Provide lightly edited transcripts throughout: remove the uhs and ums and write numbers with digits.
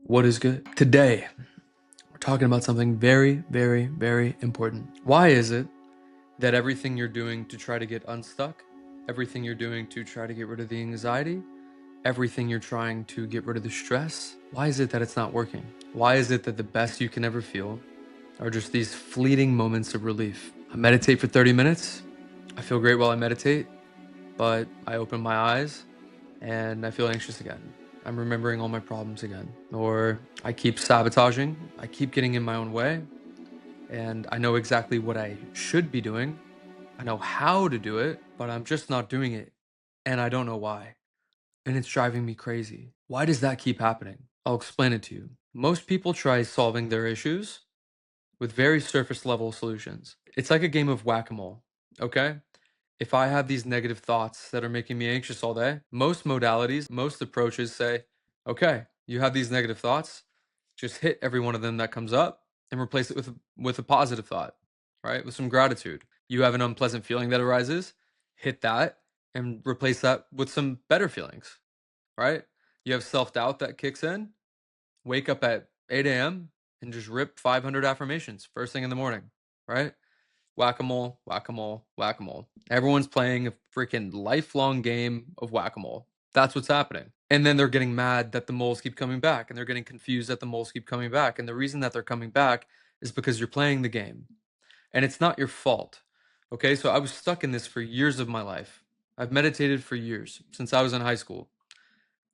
What is good? Today, we're talking about something very, very, very important. Why is it that everything you're doing to try to get unstuck, everything you're doing to try to get rid of the anxiety, everything you're trying to get rid of the stress, why is it that it's not working? Why is it that the best you can ever feel are just these fleeting moments of relief? I meditate for 30 minutes. I feel great while I meditate, but I open my eyes and I feel anxious again. I'm remembering all my problems again. Or I keep sabotaging, I keep getting in my own way, and I know exactly what I should be doing. I know how to do it, but I'm just not doing it, and I don't know why. And it's driving me crazy. Why does that keep happening? I'll explain it to you. Most people try solving their issues with very surface level solutions. It's like a game of whack a mole, okay? If I have these negative thoughts that are making me anxious all day, most modalities, most approaches say, okay, you have these negative thoughts, just hit every one of them that comes up and replace it with a positive thought, right? With some gratitude. You have an unpleasant feeling that arises, hit that and replace that with some better feelings, right? You have self-doubt that kicks in, wake up at 8 a.m. and just rip 500 affirmations first thing in the morning, right? Whack-a-mole, whack-a-mole, whack-a-mole. Everyone's playing a freaking lifelong game of whack-a-mole. That's what's happening. And then they're getting mad that the moles keep coming back, and they're getting confused that the moles keep coming back. And the reason that they're coming back is because you're playing the game. And it's not your fault. Okay, so I was stuck in this for years of my life. I've meditated for years, since I was in high school,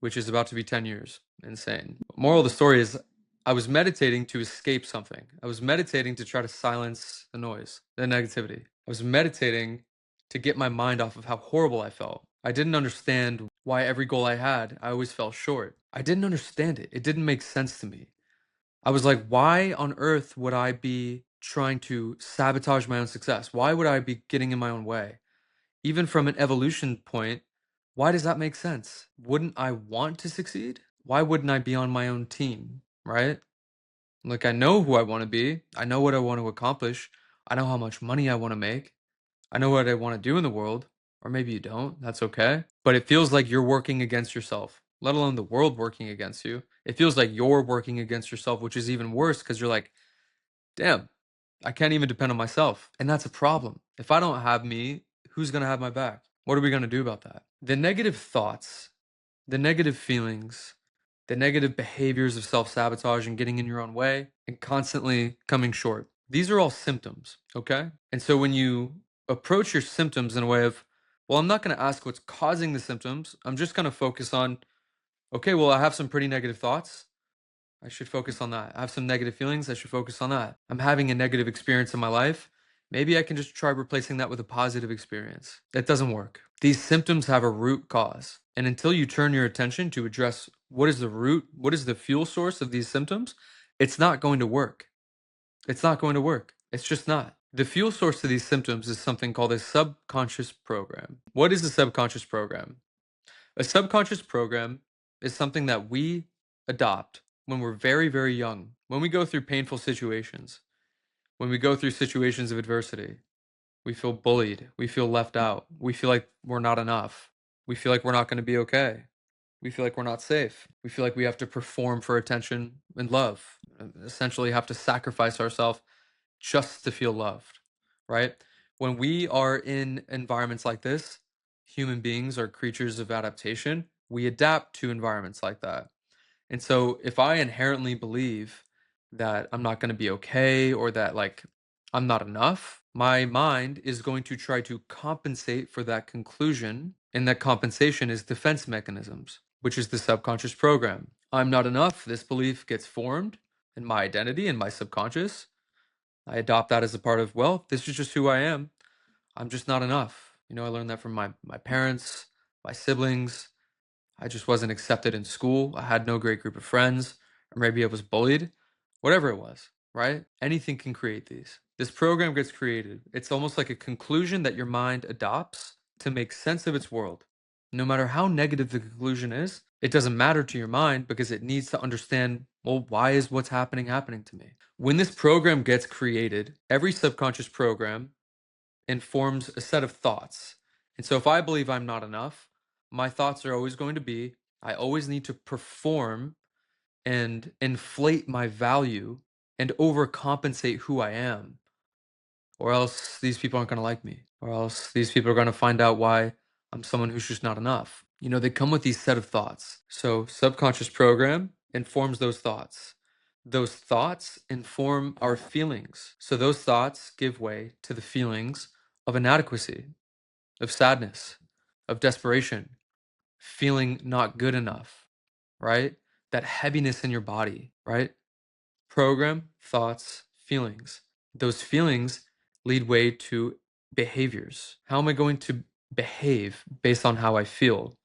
which is about to be 10 years. Insane. Moral of the story is I was meditating to escape something. I was meditating to try to silence the noise, the negativity. I was meditating to get my mind off of how horrible I felt. I didn't understand why every goal I had, I always fell short. I didn't understand it. It didn't make sense to me. I was like, why on earth would I be trying to sabotage my own success? Why would I be getting in my own way? Even from an evolution point, why does that make sense? Wouldn't I want to succeed? Why wouldn't I be on my own team, right? Like, I know who I want to be. I know what I want to accomplish. I know how much money I want to make. I know what I want to do in the world. Or maybe you don't. That's okay. But it feels like you're working against yourself, let alone the world working against you. It feels like you're working against yourself, which is even worse because you're like, damn, I can't even depend on myself. And that's a problem. If I don't have me, who's going to have my back? What are we going to do about that? The negative thoughts, the negative feelings, the negative behaviors of self sabotage and getting in your own way and constantly coming short. These are all symptoms, okay? And so when you approach your symptoms in a way of, well, I'm not going to ask what's causing the symptoms. I'm just going to focus on, okay, well, I have some pretty negative thoughts. I should focus on that. I have some negative feelings. I should focus on that. I'm having a negative experience in my life. Maybe I can just try replacing that with a positive experience. That doesn't work. These symptoms have a root cause. And until you turn your attention to address what is the root, what is the fuel source of these symptoms, it's not going to work. It's not going to work. It's just not. The fuel source of these symptoms is something called a subconscious program. What is a subconscious program? A subconscious program is something that we adopt when we're very, very young, when we go through painful situations, when we go through situations of adversity. We feel bullied, we feel left out, we feel like we're not enough, we feel like we're not going to be okay, we feel like we're not safe, we feel like we have to perform for attention and love, essentially have to sacrifice ourselves just to feel loved, right? When we are in environments like this, human beings are creatures of adaptation. We adapt to environments like that. And so if I inherently believe that I'm not going to be okay or that like I'm not enough, my mind is going to try to compensate for that conclusion. And that compensation is defense mechanisms, which is the subconscious program. I'm not enough. This belief gets formed in my identity and my subconscious. I adopt that as a part of, well, this is just who I am. I'm just not enough. You know, I learned that from my parents, my siblings. I just wasn't accepted in school. I had no great group of friends, or maybe I was bullied. Whatever it was, right? Anything can create these. This program gets created. It's almost like a conclusion that your mind adopts to make sense of its world. No matter how negative the conclusion is, it doesn't matter to your mind because it needs to understand, well, why is what's happening to me? When this program gets created, every subconscious program informs a set of thoughts. And so if I believe I'm not enough, my thoughts are always going to be, I always need to perform and inflate my value and overcompensate who I am, or else these people aren't going to like me, or else these people are going to find out why I'm someone who's just not enough. They come with these set of thoughts. So, subconscious program informs those thoughts. Those thoughts inform our feelings. So, those thoughts give way to the feelings of inadequacy, of sadness, of desperation, feeling not good enough, right? That heaviness in your body, right? Program, thoughts, feelings. Those feelings lead way to behaviors. How am I going to behave based on how I feel?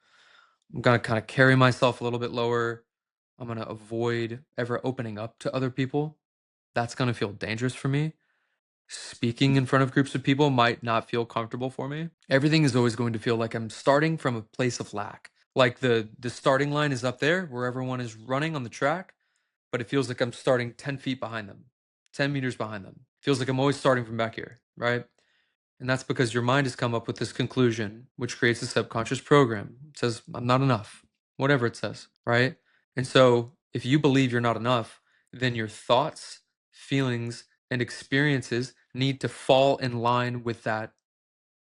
I'm going to kind of carry myself a little bit lower. I'm going to avoid ever opening up to other people. That's going to feel dangerous for me. Speaking in front of groups of people might not feel comfortable for me. Everything is always going to feel like I'm starting from a place of lack. Like the starting line is up there where everyone is running on the track, but it feels like I'm starting 10 feet behind them, 10 meters behind them. Feels like I'm always starting from back here, right? And that's because your mind has come up with this conclusion, which creates a subconscious program. It says, I'm not enough, whatever it says, right? And so if you believe you're not enough, then your thoughts, feelings, and experiences need to fall in line with that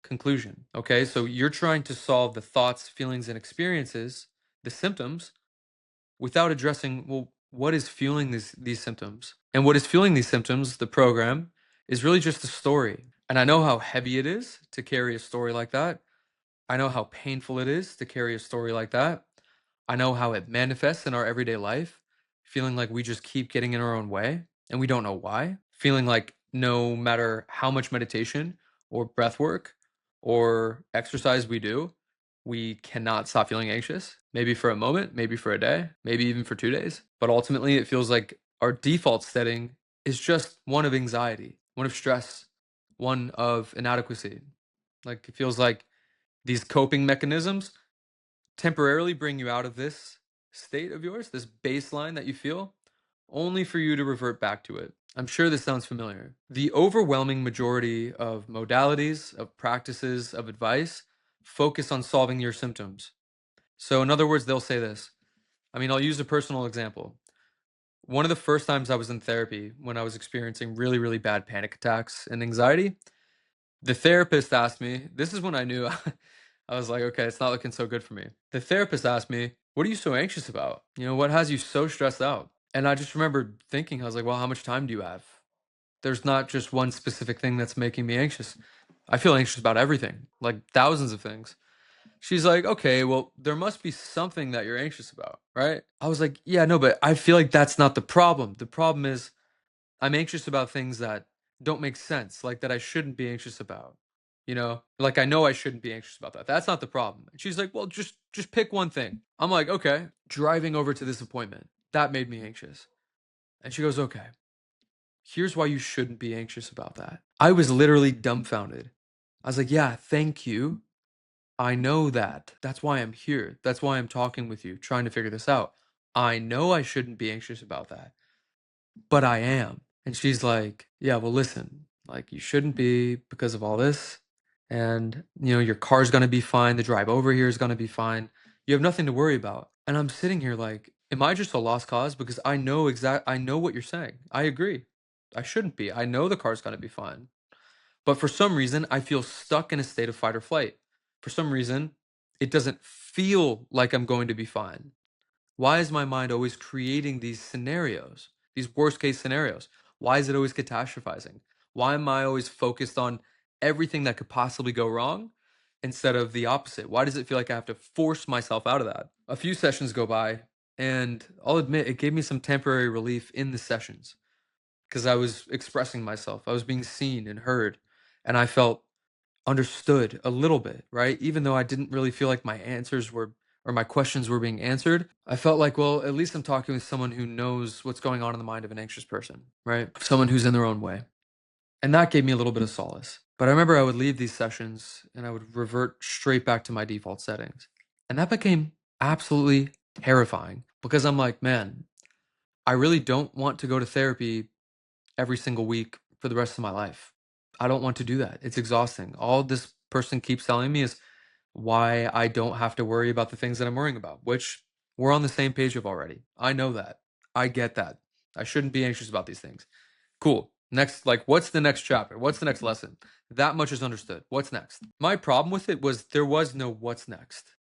conclusion. Okay. So you're trying to solve the thoughts, feelings, and experiences, the symptoms, without addressing, well, what is fueling these symptoms? And what is fueling these symptoms, the program, is really just a story. And I know how heavy it is to carry a story like that. I know how painful it is to carry a story like that. I know how it manifests in our everyday life, feeling like we just keep getting in our own way and we don't know why. Feeling like no matter how much meditation or breath work or exercise we do, we cannot stop feeling anxious. Maybe for a moment, maybe for a day, maybe even for 2 days. But ultimately, it feels like our default setting is just one of anxiety, one of stress, one of inadequacy. Like it feels like these coping mechanisms temporarily bring you out of this state of yours, this baseline that you feel, only for you to revert back to it. I'm sure this sounds familiar. The overwhelming majority of modalities, of practices, of advice focus on solving your symptoms. So, in other words, they'll say this. I'll use a personal example. One of the first times I was in therapy, when I was experiencing really, really bad panic attacks and anxiety, the therapist asked me, this is when I knew I was like, okay, it's not looking so good for me. The therapist asked me, what are you so anxious about? What has you so stressed out? And I just remember thinking, I was like, well, how much time do you have? There's not just one specific thing that's making me anxious. I feel anxious about everything, like thousands of things. She's like, okay, well, there must be something that you're anxious about, right? I was like, yeah, no, but I feel like that's not the problem. The problem is I'm anxious about things that don't make sense, like that I shouldn't be anxious about. Like I know I shouldn't be anxious about that. That's not the problem. And she's like, "Well, just pick one thing." I'm like, "Okay." Driving over to this appointment, that made me anxious. And she goes, "Okay. Here's why you shouldn't be anxious about that." I was literally dumbfounded. I was like, "Yeah, thank you. I know that. That's why I'm here. That's why I'm talking with you, trying to figure this out. I know I shouldn't be anxious about that, but I am." And she's like, yeah, well, listen, like you shouldn't be because of all this. And, your car's going to be fine. The drive over here is going to be fine. You have nothing to worry about. And I'm sitting here like, am I just a lost cause? Because I know what you're saying. I agree. I shouldn't be. I know the car's going to be fine. But for some reason, I feel stuck in a state of fight or flight. For some reason, it doesn't feel like I'm going to be fine. Why is my mind always creating these scenarios, these worst case scenarios? Why is it always catastrophizing? Why am I always focused on everything that could possibly go wrong instead of the opposite? Why does it feel like I have to force myself out of that? A few sessions go by, and I'll admit it gave me some temporary relief in the sessions because I was expressing myself. I was being seen and heard, and I felt understood a little bit, right? Even though I didn't really feel like my answers were or my questions were being answered, I felt like, well, at least I'm talking with someone who knows what's going on in the mind of an anxious person, right? Someone who's in their own way. And that gave me a little bit of solace. But I remember I would leave these sessions and I would revert straight back to my default settings. And that became absolutely terrifying because I'm like, man, I really don't want to go to therapy every single week for the rest of my life. I don't want to do that. It's exhausting. All this person keeps telling me is why I don't have to worry about the things that I'm worrying about, which we're on the same page of already. I know that. I get that. I shouldn't be anxious about these things. Cool. Next, like, what's the next chapter? What's the next lesson? That much is understood. What's next? My problem with it was there was no what's next.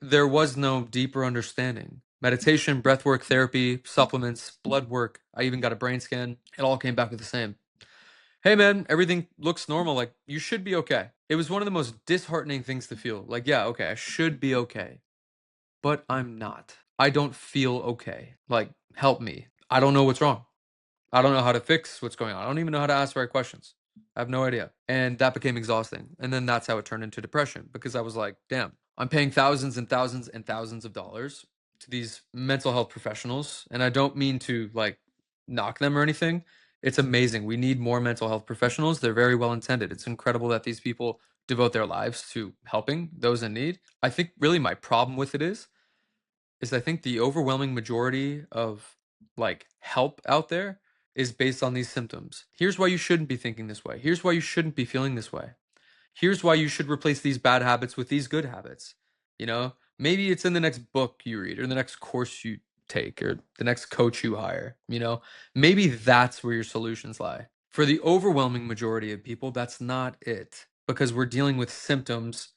There was no deeper understanding. Meditation, breathwork, therapy, supplements, blood work. I even got a brain scan. It all came back with the same. Hey man, everything looks normal. Like, you should be okay. It was one of the most disheartening things to feel. Like, yeah, okay, I should be okay, but I'm not. I don't feel okay. Like, help me. I don't know what's wrong. I don't know how to fix what's going on. I don't even know how to ask the right questions. I have no idea. And that became exhausting. And then that's how it turned into depression, because I was like, damn, I'm paying thousands and thousands and thousands of dollars to these mental health professionals. And I don't mean to like knock them or anything. It's amazing. We need more mental health professionals. They're very well intended. It's incredible that these people devote their lives to helping those in need. I think really my problem with it is I think the overwhelming majority of like help out there is based on these symptoms. Here's why you shouldn't be thinking this way. Here's why you shouldn't be feeling this way. Here's why you should replace these bad habits with these good habits. You know, maybe it's in the next book you read or the next course you take or the next coach you hire. You know, maybe that's where your solutions lie. For the overwhelming majority of people, that's not it, because we're dealing with symptoms.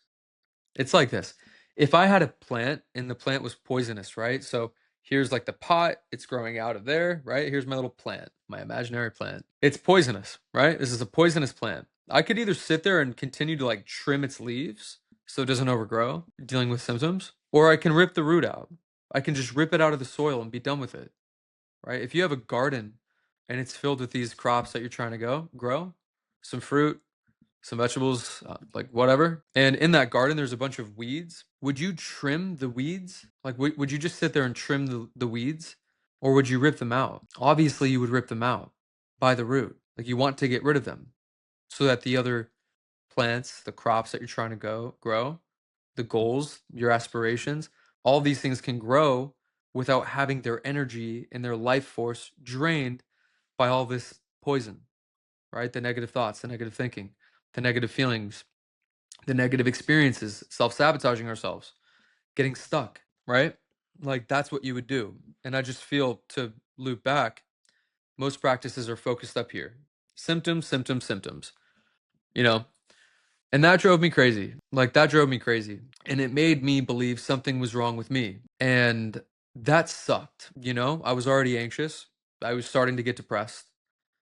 It's like this. If I had a plant and the plant was poisonous, right? So here's like the pot, it's growing out of there, right? Here's my little plant, my imaginary plant. It's poisonous, right? This is a poisonous plant. I could either sit there and continue to like trim its leaves so it doesn't overgrow, dealing with symptoms, or I can rip the root out. I can just rip it out of the soil and be done with it, right? If you have a garden and it's filled with these crops that you're trying to grow, some fruit, some vegetables, like whatever. And in that garden, there's a bunch of weeds. Would you trim the weeds? Like, would you just sit there and trim the weeds? Or would you rip them out? Obviously, you would rip them out by the root. Like, you want to get rid of them so that the other plants, the crops that you're trying to grow, the goals, your aspirations, all these things can grow without having their energy and their life force drained by all this poison, right? The negative thoughts, the negative thinking, the negative feelings, the negative experiences, self-sabotaging ourselves, getting stuck, right? Like, that's what you would do. And I just feel, to loop back, most practices are focused up here. Symptoms, symptoms, symptoms. You know, and that drove me crazy. Like, that drove me crazy. And it made me believe something was wrong with me. And that sucked. You know, I was already anxious. I was starting to get depressed.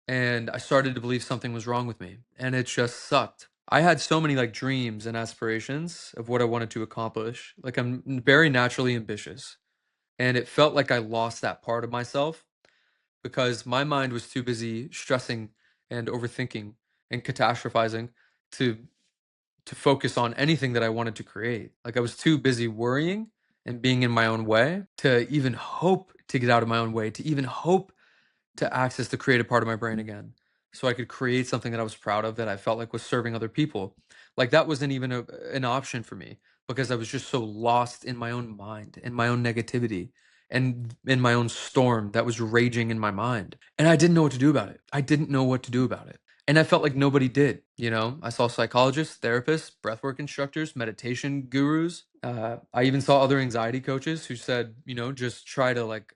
And I started to believe something was wrong with me. And it just sucked. I had so many like dreams and aspirations of what I wanted to accomplish. Like, I'm very naturally ambitious. And it felt like I lost that part of myself because my mind was too busy stressing and overthinking and catastrophizing to focus on anything that I wanted to create. Like, I was too busy worrying and being in my own way to even hope to get out of my own way, to even hope to access the creative part of my brain again, so I could create something that I was proud of, that I felt like was serving other people. Like, that wasn't even an option for me because I was just so lost in my own mind, in my own negativity, and in my own storm that was raging in my mind. And I didn't know what to do about it. I didn't know what to do about it. And I felt like nobody did. You know, I saw psychologists, therapists, breathwork instructors, meditation gurus. I even saw other anxiety coaches who said, you know, just try to like,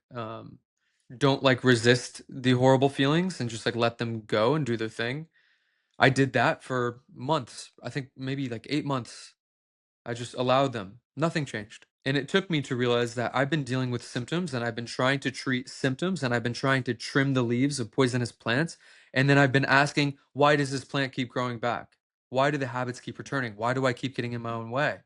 don't like resist the horrible feelings and just like let them go and do their thing. I did that for months. I think maybe like 8 months. I just allowed them. Nothing changed. And it took me to realize that I've been dealing with symptoms and I've been trying to treat symptoms and I've been trying to trim the leaves of poisonous plants. And then I've been asking, why does this plant keep growing back? Why do the habits keep returning? Why do I keep getting in my own way?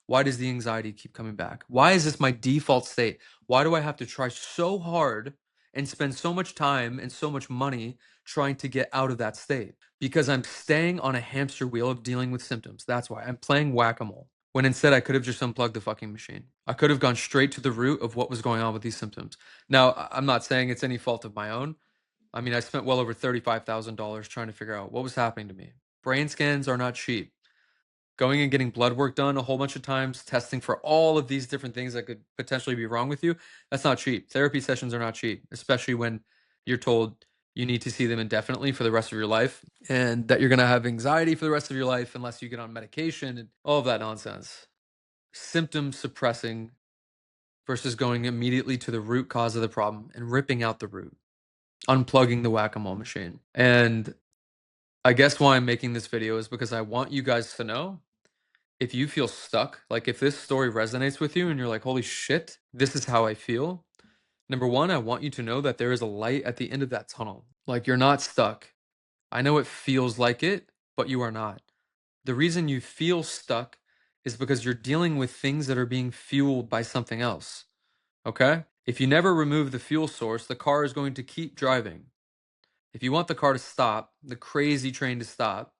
Why does the anxiety keep coming back? Why is this my default state? Why do I have to try so hard and spend so much time and so much money trying to get out of that state? Because I'm staying on a hamster wheel of dealing with symptoms. That's why I'm playing whack-a-mole. When instead I could have just unplugged the fucking machine. I could have gone straight to the root of what was going on with these symptoms. Now, I'm not saying it's any fault of my own. I mean, I spent well over $35,000 trying to figure out what was happening to me. Brain scans are not cheap. Going and getting blood work done a whole bunch of times, testing for all of these different things that could potentially be wrong with you, that's not cheap. Therapy sessions are not cheap, especially when you're told you need to see them indefinitely for the rest of your life and that you're going to have anxiety for the rest of your life unless you get on medication and all of that nonsense. Symptom suppressing versus going immediately to the root cause of the problem and ripping out the root, unplugging the whack-a-mole machine. And I guess why I'm making this video is because I want you guys to know, if you feel stuck, like if this story resonates with you and you're like, holy shit, this is how I feel. Number one, I want you to know that there is a light at the end of that tunnel. Like, you're not stuck. I know it feels like it, but you are not. The reason you feel stuck is because you're dealing with things that are being fueled by something else. Okay? If you never remove the fuel source, the car is going to keep driving. If you want the car to stop, the crazy train to stop,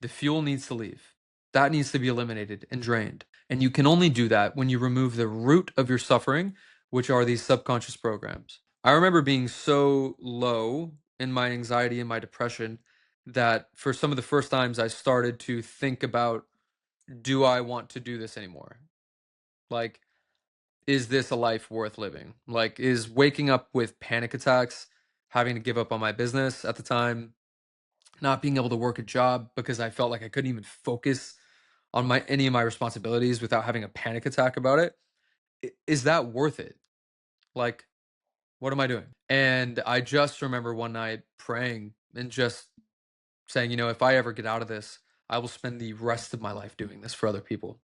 the fuel needs to leave. That needs to be eliminated and drained. And you can only do that when you remove the root of your suffering, which are these subconscious programs. I remember being so low in my anxiety and my depression that for some of the first times I started to think about, do I want to do this anymore? Like, is this a life worth living? Like, is waking up with panic attacks, having to give up on my business at the time, not being able to work a job because I felt like I couldn't even focus on any of my responsibilities without having a panic attack about it. Is that worth it? Like, what am I doing? And I just remember one night praying and just saying, if I ever get out of this, I will spend the rest of my life doing this for other people.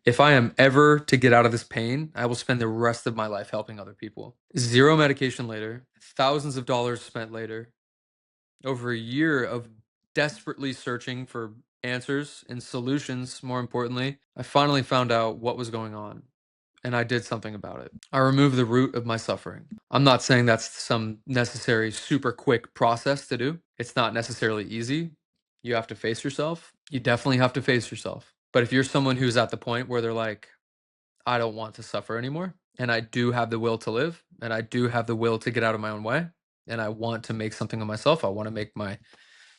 If I am ever to get out of this pain, I will spend the rest of my life helping other people. Zero medication later, thousands of dollars spent later, over a year of desperately searching for answers and solutions, more importantly, I finally found out what was going on, and I did something about it. I removed the root of my suffering. I'm not saying that's some necessary super quick process to do. It's not necessarily easy. You have to face yourself. You definitely have to face yourself. But if you're someone who's at the point where they're like, I don't want to suffer anymore, and I do have the will to live, and I do have the will to get out of my own way, and I want to make something of myself. I want to make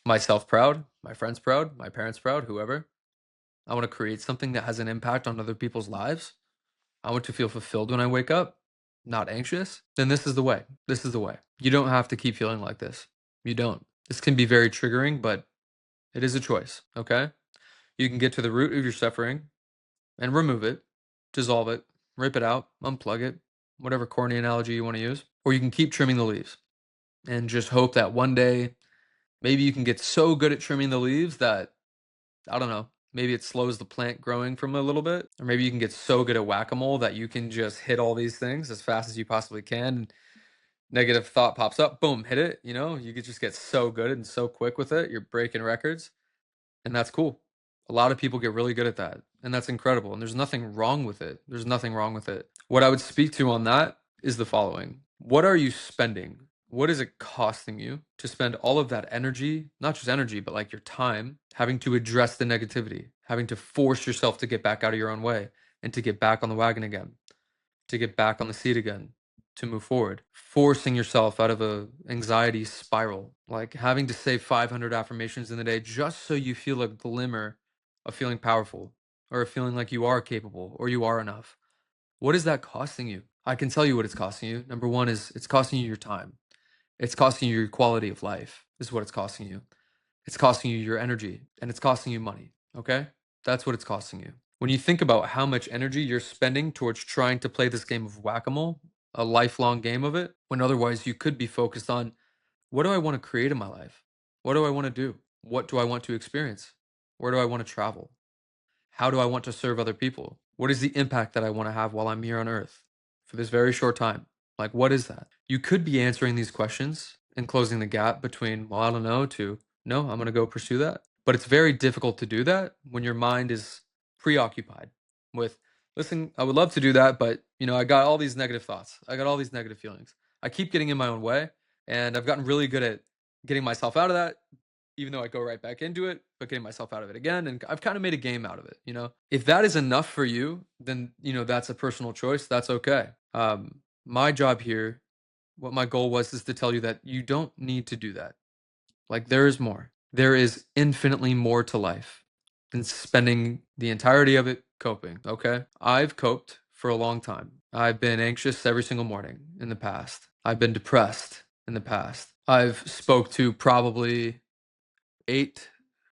myself proud, my friends proud, my parents proud, whoever. I want to create something that has an impact on other people's lives. I want to feel fulfilled when I wake up, not anxious. Then this is the way. This is the way. You don't have to keep feeling like this. You don't. This can be very triggering, but it is a choice, okay? You can get to the root of your suffering and remove it, dissolve it, rip it out, unplug it, whatever corny analogy you want to use. Or you can keep trimming the leaves and just hope that one day maybe you can get so good at trimming the leaves that, I don't know, maybe it slows the plant growing from a little bit. Or maybe you can get so good at whack-a-mole that you can just hit all these things as fast as you possibly can. And negative thought pops up, boom, hit it. You could just get so good and so quick with it. You're breaking records. And that's cool. A lot of people get really good at that, and that's incredible, and there's nothing wrong with it. There's nothing wrong with it. What I would speak to on that is the following. What are you spending? What is it costing you to spend all of that energy, not just energy, but like your time, having to address the negativity, having to force yourself to get back out of your own way and to get back on the wagon again, to get back on the seat again, to move forward, forcing yourself out of a anxiety spiral, like having to say 500 affirmations in the day just so you feel a glimmer of feeling powerful or of feeling like you are capable or you are enough. What is that costing you? I can tell you what it's costing you. Number one is it's costing you your time. It's costing you your quality of life, is what it's costing you. It's costing you your energy and it's costing you money. Okay? That's what it's costing you. When you think about how much energy you're spending towards trying to play this game of whack-a-mole, a lifelong game of it, when otherwise you could be focused on, what do I want to create in my life? What do I want to do? What do I want to experience? Where do I want to travel? How do I want to serve other people? What is the impact that I want to have while I'm here on earth for this very short time? Like, what is that? You could be answering these questions and closing the gap between, well, I don't know, to, no, I'm going to go pursue that. But it's very difficult to do that when your mind is preoccupied with, listen, I would love to do that, but, I got all these negative thoughts. I got all these negative feelings. I keep getting in my own way, and I've gotten really good at getting myself out of that, even though I go right back into it, but getting myself out of it again. And I've kind of made a game out of it. If that is enough for you, then, that's a personal choice. That's okay. My job here, what my goal was, is to tell you that you don't need to do that. Like, there is more. There is infinitely more to life than spending the entirety of it coping. Okay. I've coped for a long time. I've been anxious every single morning in the past. I've been depressed in the past. I've spoke to probably 8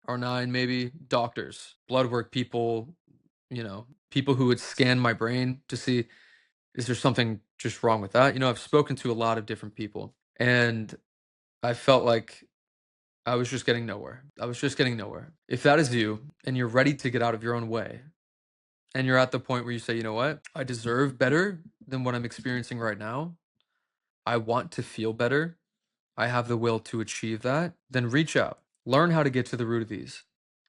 or 9 maybe doctors, blood work people, people who would scan my brain to see Is there something just wrong with that? I've spoken to a lot of different people, and I felt like I was just getting nowhere. I was just getting nowhere. If that is you and you're ready to get out of your own way, and you're at the point where you say, you know what, I deserve better than what I'm experiencing right now. I want to feel better. I have the will to achieve that. Then reach out. Learn how to get to the root of these.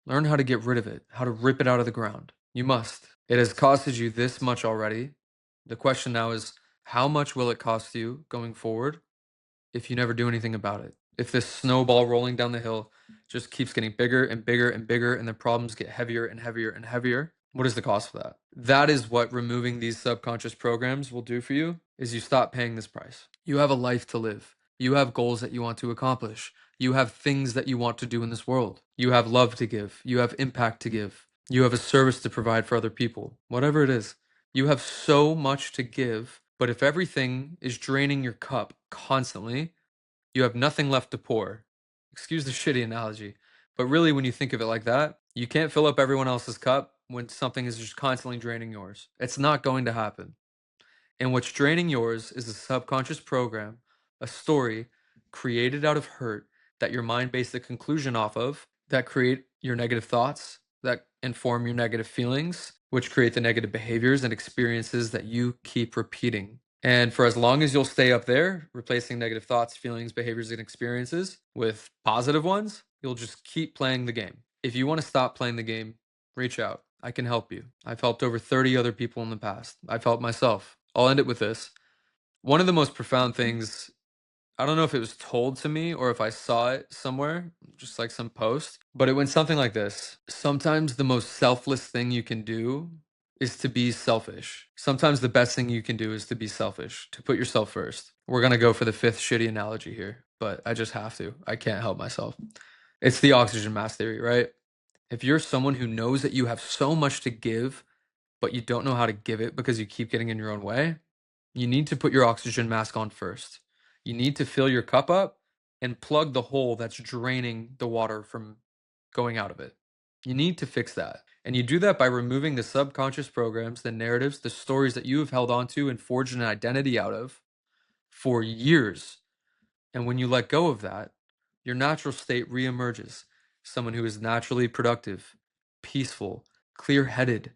Learn how to get rid of it, how to rip it out of the ground. You must. It has costed you this much already. The question now is, how much will it cost you going forward if you never do anything about it? If this snowball rolling down the hill just keeps getting bigger and bigger and bigger, and the problems get heavier and heavier and heavier, what is the cost for that? That is what removing these subconscious programs will do for you, is you stop paying this price. You have a life to live. You have goals that you want to accomplish. You have things that you want to do in this world. You have love to give. You have impact to give. You have a service to provide for other people. Whatever it is, you have so much to give. But if everything is draining your cup constantly, you have nothing left to pour. Excuse the shitty analogy, but really, when you think of it like that, you can't fill up everyone else's cup when something is just constantly draining yours. It's not going to happen. And what's draining yours is a subconscious program, a story created out of hurt that your mind based a conclusion off of, that create your negative thoughts, that inform your negative feelings, which create the negative behaviors and experiences that you keep repeating. And for as long as you'll stay up there, replacing negative thoughts, feelings, behaviors, and experiences with positive ones, you'll just keep playing the game. If you want to stop playing the game, reach out. I can help you. I've helped over 30 other people in the past. I've helped myself. I'll end it with this. One of the most profound things, I don't know if it was told to me or if I saw it somewhere, just like some post, but it went something like this. Sometimes the most selfless thing you can do is to be selfish. Sometimes the best thing you can do is to be selfish, to put yourself first. We're going to go for the fifth shitty analogy here, but I just have to. I can't help myself. It's the oxygen mask theory, right? If you're someone who knows that you have so much to give, but you don't know how to give it because you keep getting in your own way, you need to put your oxygen mask on first. You need to fill your cup up and plug the hole that's draining the water from going out of it. You need to fix that. And you do that by removing the subconscious programs, the narratives, the stories that you have held onto and forged an identity out of for years. And when you let go of that, your natural state reemerges. Someone who is naturally productive, peaceful, clear headed,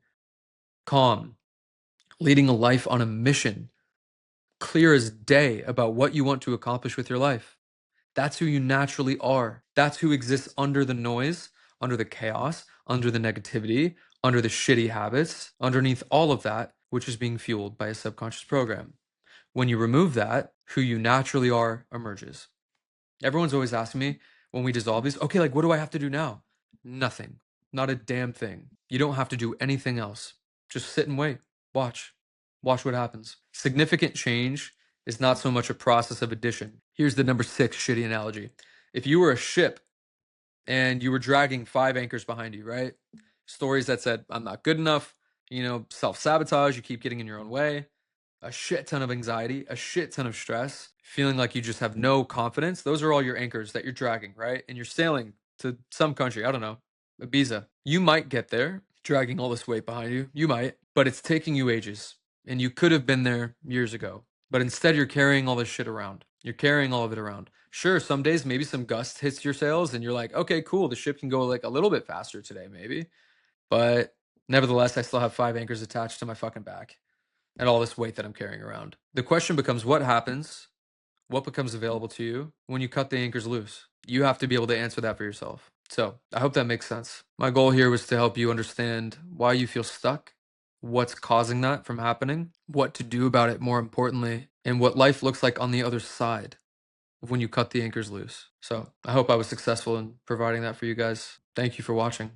calm, leading a life on a mission, clear as day about what you want to accomplish with your life. That's who you naturally are. That's who exists under the noise, under the chaos, under the negativity, under the shitty habits, underneath all of that, which is being fueled by a subconscious program. When you remove that, who you naturally are emerges. Everyone's always asking me when we dissolve these, okay, like what do I have to do now? Nothing. Not a damn thing. You don't have to do anything else. Just sit and wait. Watch. Watch what happens. Significant change is not so much a process of addition. Here's the number 6 shitty analogy. If you were a ship and you were dragging 5 anchors behind you, right? Stories that said, I'm not good enough, self-sabotage, you keep getting in your own way, a shit ton of anxiety, a shit ton of stress, feeling like you just have no confidence. Those are all your anchors that you're dragging, right? And you're sailing to some country, I don't know, Ibiza. You might get there dragging all this weight behind you. You might, but it's taking you ages. And you could have been there years ago. But instead, you're carrying all this shit around. You're carrying all of it around. Sure, some days maybe some gust hits your sails and you're like, okay, cool, the ship can go like a little bit faster today, maybe. But nevertheless, I still have 5 anchors attached to my fucking back and all this weight that I'm carrying around. The question becomes, what happens? What becomes available to you when you cut the anchors loose? You have to be able to answer that for yourself. So I hope that makes sense. My goal here was to help you understand why you feel stuck, what's causing that from happening, what to do about it more importantly, and what life looks like on the other side of when you cut the anchors loose. So I hope I was successful in providing that for you guys. Thank you for watching.